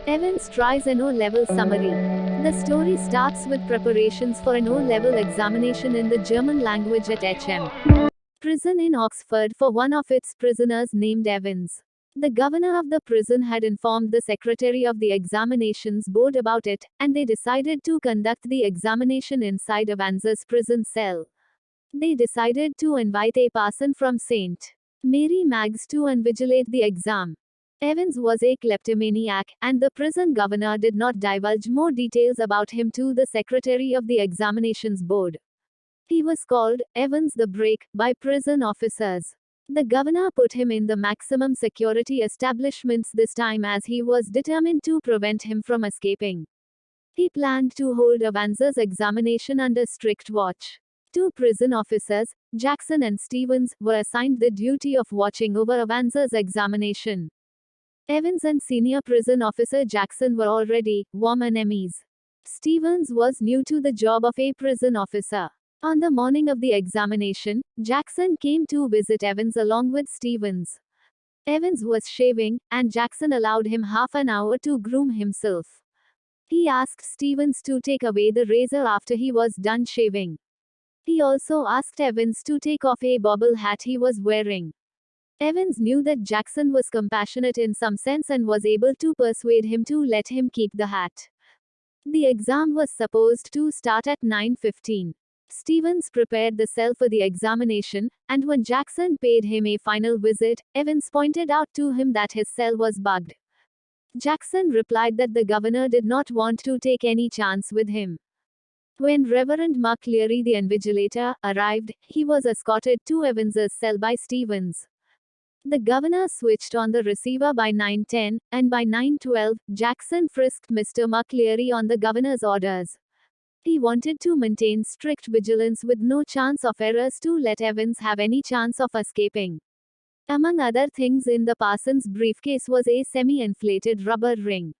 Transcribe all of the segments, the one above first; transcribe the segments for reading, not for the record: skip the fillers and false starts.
Evans tries an O-level summary. The story starts with preparations for an O-level examination in the German language at HM prison in Oxford for one of its prisoners named Evans. The governor of the prison had informed the secretary of the examinations board about it, and they decided to conduct the examination inside Evans's prison cell. They decided to invite a parson from St. Mary Mag's to invigilate the exam. Evans was a kleptomaniac, and the prison governor did not divulge more details about him to the secretary of the examinations board. He was called Evans the Break by prison officers. The governor put him in the maximum security establishments this time as he was determined to prevent him from escaping. He planned to hold Evans's examination under strict watch. Two prison officers, Jackson and Stevens, were assigned the duty of watching over Evans's examination. Evans and senior prison officer Jackson were already warm enemies. Stevens was new to the job of a prison officer. On the morning of the examination, Jackson came to visit Evans along with Stevens. Evans was shaving, and Jackson allowed him half an hour to groom himself. He asked Stevens to take away the razor after he was done shaving. He also asked Evans to take off a bobble hat he was wearing. Evans knew that Jackson was compassionate in some sense and was able to persuade him to let him keep the hat. The exam was supposed to start at 9:15. Stevens prepared the cell for the examination, and when Jackson paid him a final visit, Evans pointed out to him that his cell was bugged. Jackson replied that the governor did not want to take any chance with him. When Reverend McCleary the invigilator arrived, he was escorted to Evans's cell by Stevens. The governor switched on the receiver by 9:10, and by 9:12, Jackson frisked Mr. McCleary on the governor's orders. He wanted to maintain strict vigilance with no chance of errors to let Evans have any chance of escaping. Among other things in the parson's briefcase was a semi-inflated rubber ring.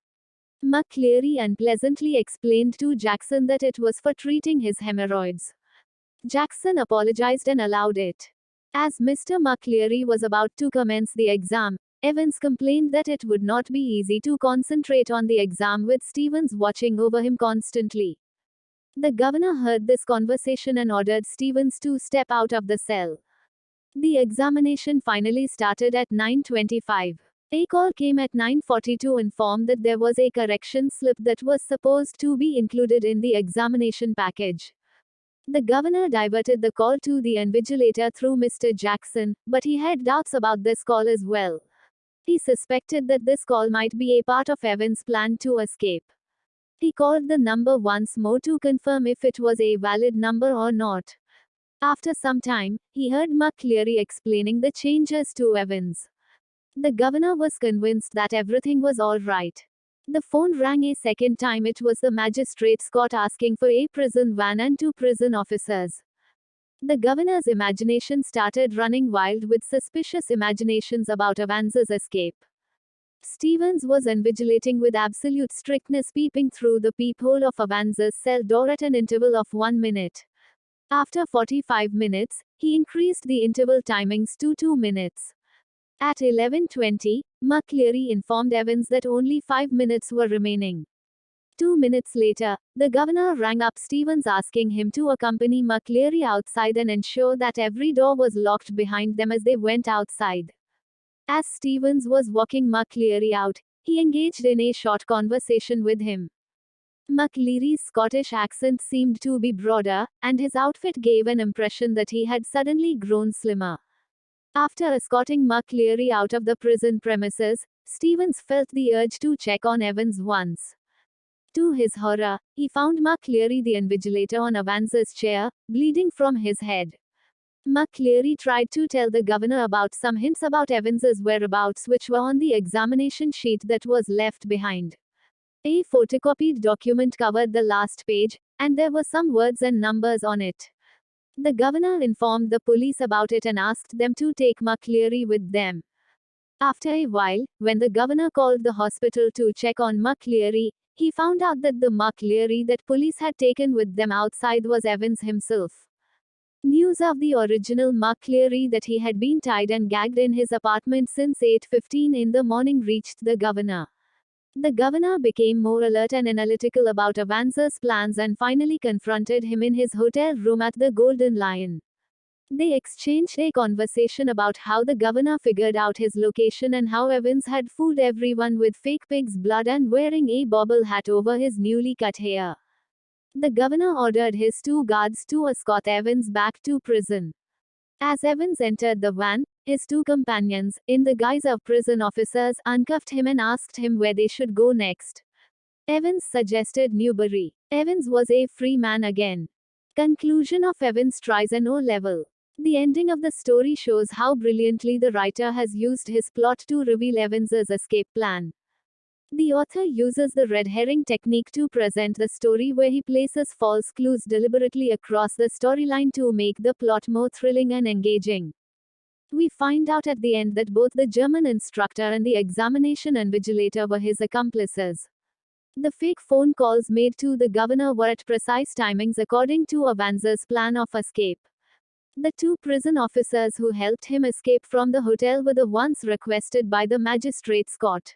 McCleary unpleasantly explained to Jackson that it was for treating his hemorrhoids. Jackson apologized and allowed it. As Mr. McCleary was about to commence the exam, Evans complained that it would not be easy to concentrate on the exam with Stevens watching over him constantly. The governor heard this conversation and ordered Stevens to step out of the cell. The examination finally started at 9:25. A call came at 9:40 to inform that there was a correction slip that was supposed to be included in the examination package. The governor diverted the call to the invigilator through Mr. Jackson, but he had doubts about this call as well. He suspected that this call might be a part of Evans' plan to escape. He called the number once more to confirm if it was a valid number or not. After some time, he heard McCleary explaining the changes to Evans. The governor was convinced that everything was all right. The phone rang a second time. It was the magistrate's court asking for a prison van and two prison officers. The governor's imagination started running wild with suspicious imaginations about Evans's escape. Stevens was invigilating with absolute strictness, peeping through the peephole of Evans's cell door at an interval of 1 minute. After 45 minutes, he increased the interval timings to 2 minutes. At 11:20, McCleary informed Evans that only 5 minutes were remaining. 2 minutes later, the governor rang up Stevens asking him to accompany McCleary outside and ensure that every door was locked behind them as they went outside. As Stevens was walking McCleary out, he engaged in a short conversation with him. McCleary's Scottish accent seemed to be broader, and his outfit gave an impression that he had suddenly grown slimmer. After escorting McCleary out of the prison premises, Stevens felt the urge to check on Evans once. To his horror, he found McCleary the invigilator on Evans's chair, bleeding from his head. McCleary tried to tell the governor about some hints about Evans's whereabouts which were on the examination sheet that was left behind. A photocopied document covered the last page, and there were some words and numbers on it. The governor informed the police about it and asked them to take McCleary with them. After a while, when the governor called the hospital to check on McCleary, he found out that the McCleary that police had taken with them outside was Evans himself. News of the original Mark Cleary that he had been tied and gagged in his apartment since 8:15 in the morning reached the governor. The governor became more alert and analytical about EVANS's plans and finally confronted him in his hotel room at the Golden Lion. They exchanged a conversation about how the governor figured out his location and how Evans had fooled everyone with fake pig's blood and wearing a bobble hat over his newly cut hair. The governor ordered his 2 guards to escort Evans back to prison. As Evans entered the van, his 2 companions, in the guise of prison officers, uncuffed him and asked him where they should go next. Evans suggested Newbury. Evans was a free man again. Conclusion of Evans tries an O-level. The ending of the story shows how brilliantly the writer has used his plot to reveal Evans's escape plan. The author uses the red herring technique to present the story where he places false clues deliberately across the storyline to make the plot more thrilling and engaging. We find out at the end that both the German instructor and the examination invigilator were his accomplices. The fake phone calls made to the governor were at precise timings according to Evans's plan of escape. The 2 prison officers who helped him escape from the hotel were the ones requested by the magistrate's court.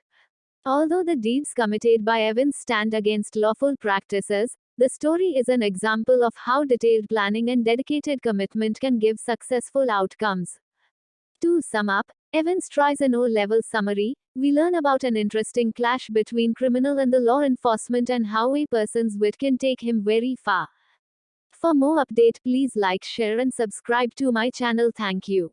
Although the deeds committed by Evans stand against lawful practices, the story is an example of how detailed planning and dedicated commitment can give successful outcomes. To sum up, Evans tries an O-level summary. We learn about an interesting clash between criminal and the law enforcement and how a person's wit can take him very far. For more update, please like, share and subscribe to my channel. Thank you.